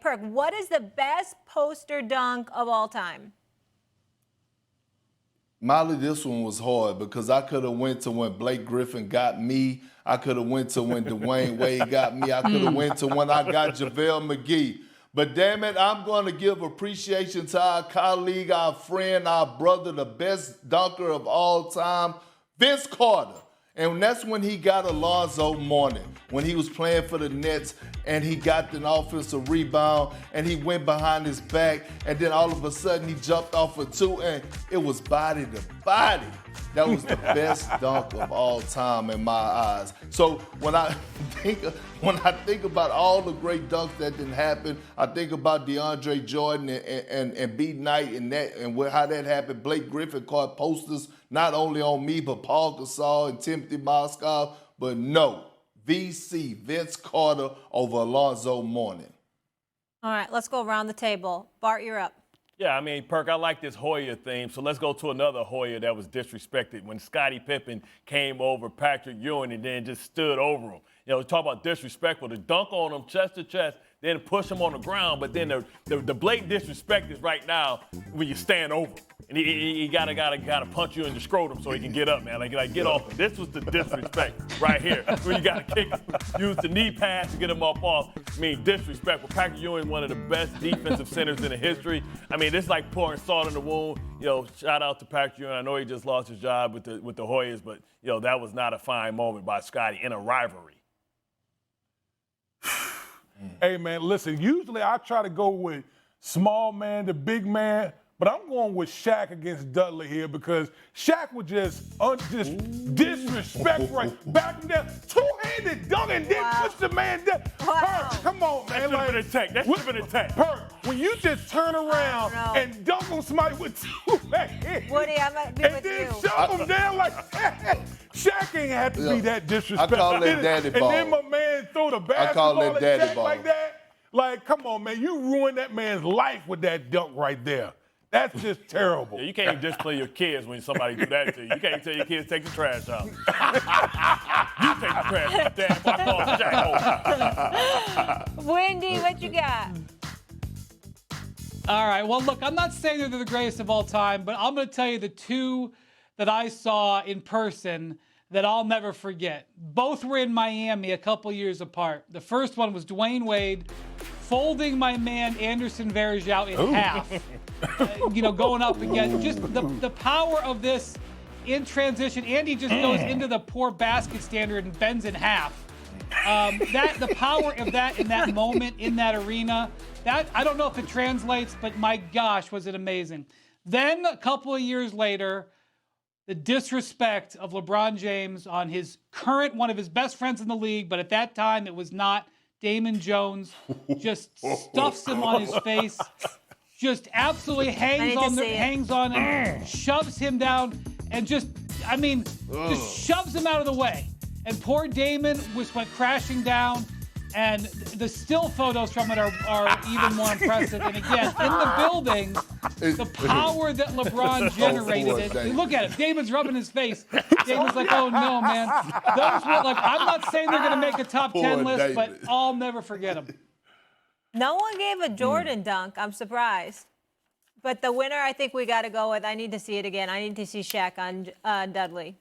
Perk, what is the best poster dunk of all time? Molly, this one was hard because I could have went to when Blake Griffin got me. I could have went to when Dwayne Wade got me. I could have went to when I got JaVale McGee. But damn it, I'm going to give appreciation to our colleague, our friend, our brother, the best dunker of all time, Vince Carter. And that's when he got Alonzo Mourning, when he was playing for the Nets and he got an offensive rebound and he went behind his back and then all of a sudden he jumped off a two and it was body to body. That was the best dunk of all time in my eyes. So when I think about all the great dunks that didn't happen, I think about DeAndre Jordan and B. Knight and how that happened. Blake Griffin caught posters not only on me but Paul Gasol and Timothy Mozgov. But no, VC, Vince Carter over Alonzo Mourning. All right, let's go around the table. Bart, you're up. Yeah, I mean, Perk, I like this Hoya theme, so let's go to another Hoya that was disrespected when Scottie Pippen came over Patrick Ewing and then just stood over him. You know, talk about disrespectful, to dunk on him chest to chest, then push him on the ground, but then the blatant disrespect is right now when you stand over him. And he gotta punch you in the scrotum so he can get up, man. Like get off him. This was the disrespect right here. When you gotta kick him, use the knee pass to get him up off. I mean, disrespectful. Patrick Ewing, one of the best defensive centers in the history. I mean, this is like pouring salt in the wound. You know, shout out to Patrick Ewing. I know he just lost his job with the Hoyas, but you know, that was not a fine moment by Scottie in a rivalry. Hey, man, listen, usually I try to go with small man to big man, but I'm going with Shaq against Dudley here because Shaq was just disrespect right back there. Two-handed dunk and then push the man down. Wow. Perk, come on, man. That should have been a tech. That should have been a tech. Perk, when you just turn around and dunk on somebody with two hands. Woody, I might be and with then you. shove them down like that. Shaq ain't had to be that disrespectful. I call that daddy ball. And then my man throw the basketball that at daddy Shaq ball. like that. Like, come on, man. You ruined that man's life with that dunk right there. That's just terrible. Yeah, you can't even discipline your kids when somebody do that to you. You can't tell your kids take the trash out. You take the trash out, Dad. Before I call Shaq. Wendy, what you got? All right. Well, look, I'm not saying they're the greatest of all time, but I'm going to tell you the two that I saw in person that I'll never forget. Both were in Miami a couple years apart. The first one was Dwayne Wade folding my man Anderson Varejao in half. Going up again. Just the power of this in transition. Andy just goes into the poor basket standard and bends in half. The power of that in that moment in that arena, that I don't know if it translates, but my gosh, was it amazing. Then a couple of years later, the disrespect of LeBron James on his current, one of his best friends in the league, but at that time it was not, Damon Jones, just stuffs him on his face, just absolutely hangs on him, shoves him down, and just shoves him out of the way. And poor Damon went crashing down, and the still photos from it are even more impressive. And again, in the building, the power that LeBron generated. Look at it. Damon's rubbing his face. Damon's like, oh, no, man. Those were I'm not saying they're going to make a top 10 list, but I'll never forget them. No one gave a Jordan dunk. I'm surprised. But the winner, I think we got to go with, I need to see it again. I need to see Shaq on Dudley.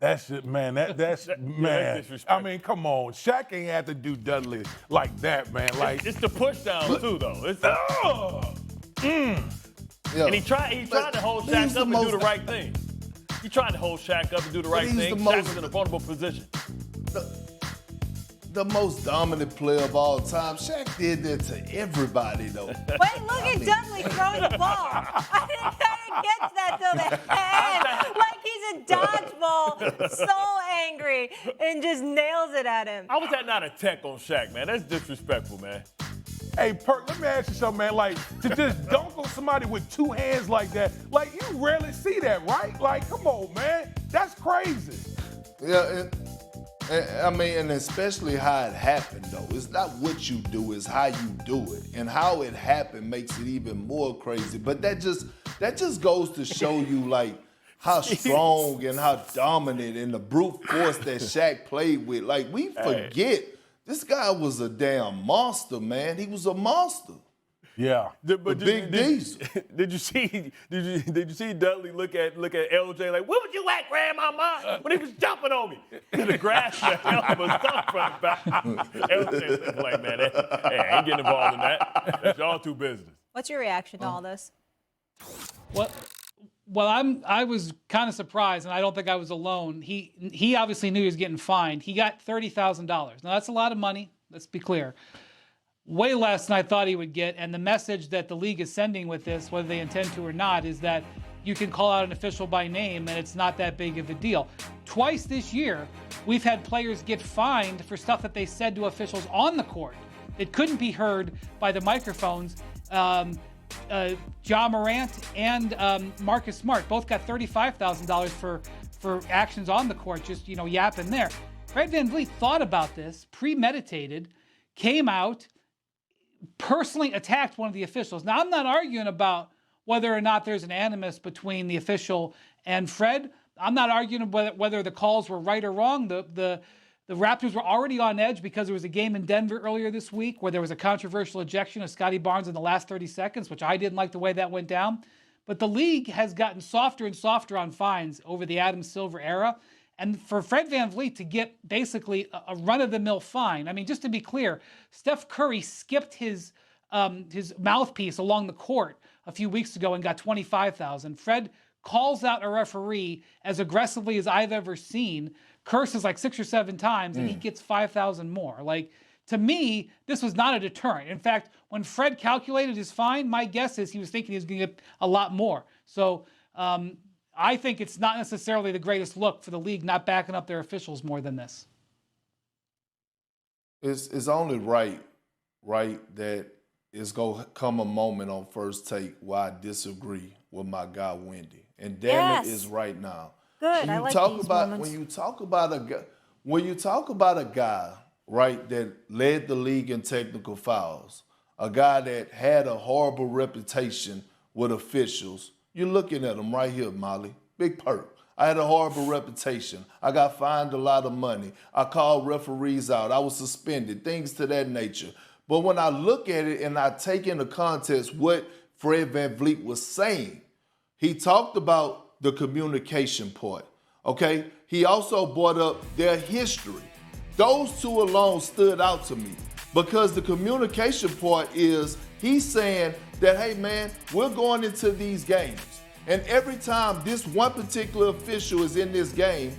That's it, man. That's man. I mean, come on. Shaq ain't have to do Dudley like that, man. Like it's the push down too, though. And he tried to hold Shaq up and do the right thing. He tried to hold Shaq up and do the right thing. Shaq was in a vulnerable position. The most dominant player of all time. Shaq did that to everybody, though. Wait, look at Dudley throwing the ball. I didn't get that till the end. Like he's a dodgeball, so angry, and just nails it at him. How was that not a tech on Shaq, man? That's disrespectful, man. Hey, Perk, let me ask you something, man. Like, to just dunk on somebody with two hands like that, like, you rarely see that, right? Like, come on, man. That's crazy. Yeah, and especially how it happened, though. It's not what you do, it's how you do it. And how it happened makes it even more crazy. But that just goes to show you, like, how strong and how dominant and the brute force that Shaq played with. Like, we forget This guy was a damn monster, man. He was a monster. Yeah. Big Diesel. Did you see Dudley look at LJ like, where was you at, grandmama, when he was jumping on me? The grass got hell of a stuff from the back. LJ was like, man, hey, I ain't getting involved in that. That's y'all two business. What's your reaction to all this? Well, I was kind of surprised, and I don't think I was alone. He obviously knew he was getting fined. He got $30,000. Now that's a lot of money. Let's be clear. Way less than I thought he would get. And the message that the league is sending with this, whether they intend to or not, is that you can call out an official by name, and it's not that big of a deal. Twice this year, we've had players get fined for stuff that they said to officials on the court. It couldn't be heard by the microphones. Ja Morant and Marcus Smart both got $35,000 for actions on the court, just, yapping there. Fred VanVleet thought about this, premeditated, came out, personally attacked one of the officials. Now, I'm not arguing about whether or not there's an animus between the official and Fred. I'm not arguing whether the calls were right or wrong. The Raptors were already on edge because there was a game in Denver earlier this week where there was a controversial ejection of Scotty Barnes in the last 30 seconds, which I didn't like the way that went down. But the league has gotten softer and softer on fines over the Adam Silver era. And for Fred VanVleet to get basically a run-of-the-mill fine, I mean, just to be clear, Steph Curry skipped his mouthpiece along the court a few weeks ago and got $25,000. Fred calls out a referee as aggressively as I've ever seen, curses like 6 or 7 times, and he gets $5,000 more. Like, to me, this was not a deterrent. In fact, when Fred calculated his fine, my guess is he was thinking he was going to get a lot more. So I think it's not necessarily the greatest look for the league not backing up their officials more than this. It's only right that it's going to come a moment on First Take where I disagree with my guy Wendy. And damn it is right now. Good. I like these moments. When you talk about a guy, right, that led the league in technical fouls, a guy that had a horrible reputation with officials, you're looking at him right here, Molly. Big perk. I had a horrible reputation. I got fined a lot of money. I called referees out. I was suspended, things to that nature. But when I look at it and I take into context what Fred VanVleet was saying, he talked about the communication part, okay? He also brought up their history. Those two alone stood out to me because the communication part is he's saying that, hey, man, we're going into these games. And every time this one particular official is in this game,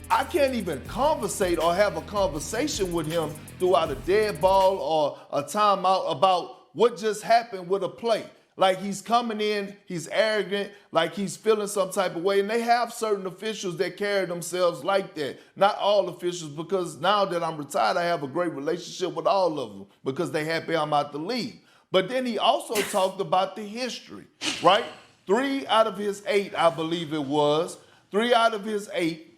I can't even conversate or have a conversation with him throughout a dead ball or a timeout about what just happened with a play. Like he's coming in, he's arrogant, like he's feeling some type of way. And they have certain officials that carry themselves like that. Not all officials, because now that I'm retired, I have a great relationship with all of them because they happy I'm out the league. But then he also talked about the history, right? 3 out of his 8, I believe it was, 3 out of his 8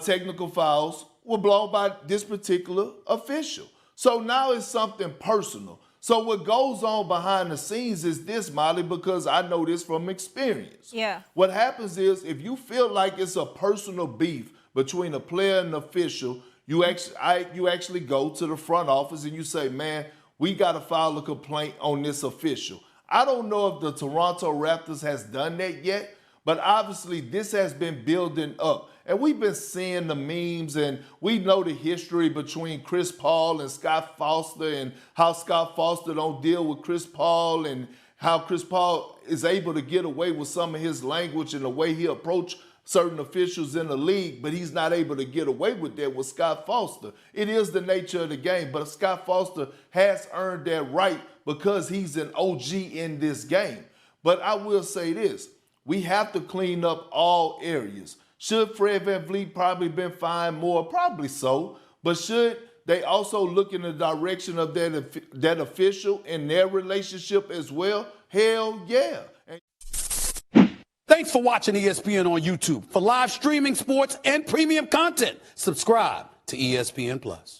technical fouls were blown by this particular official. So now it's something personal. So what goes on behind the scenes is this, Molly, because I know this from experience. Yeah. What happens is if you feel like it's a personal beef between a player and an official, you actually go to the front office and you say, man, we got to file a complaint on this official. I don't know if the Toronto Raptors has done that yet, but obviously this has been building up. And we've been seeing the memes, and we know the history between Chris Paul and Scott Foster and how Scott Foster don't deal with Chris Paul and how Chris Paul is able to get away with some of his language and the way he approached certain officials in the league, but he's not able to get away with that with Scott Foster. It is the nature of the game, but Scott Foster has earned that right because he's an OG in this game. But I will say this, we have to clean up all areas. Should Fred VanVleet probably been fined more? Probably so. But should they also look in the direction of that official and their relationship as well? Hell yeah. Thanks for watching ESPN on YouTube. For live streaming sports and premium content, subscribe to ESPN+.